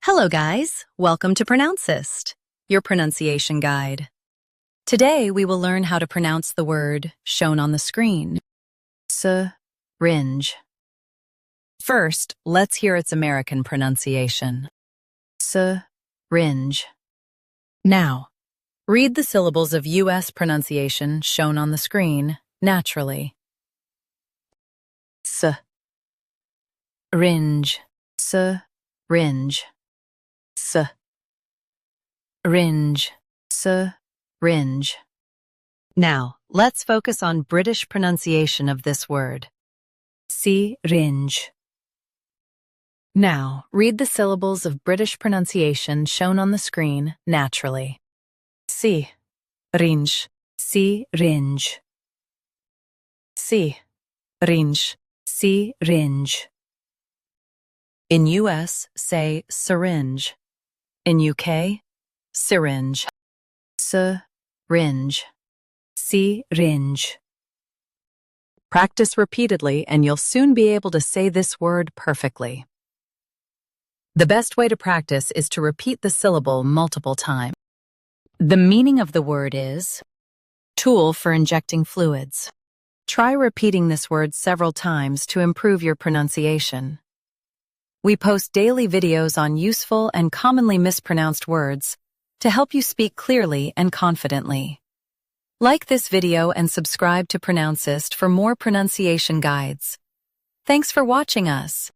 Hello guys, welcome to Pronouncist, your pronunciation guide. Today we will learn how to pronounce the word shown on the screen, syringe. First, let's hear its American pronunciation, syringe. Now, read the syllables of U.S. pronunciation shown on the screen naturally. Syringe, syringe. Syringe, syringe. Now, let's focus on British pronunciation of this word. Syringe. Now, read the syllables of British pronunciation shown on the screen naturally. Syringe, syringe. Syringe, syringe. In US, say syringe. In UK, syringe. Syringe. Syringe. Practice repeatedly and you'll soon be able to say this word perfectly. The best way to practice is to repeat the syllable multiple times. The meaning of the word is tool for injecting fluids. Try repeating this word several times to improve your pronunciation. We post daily videos on useful and commonly mispronounced words to help you speak clearly and confidently. Like this video and subscribe to Pronouncist for more pronunciation guides. Thanks for watching us.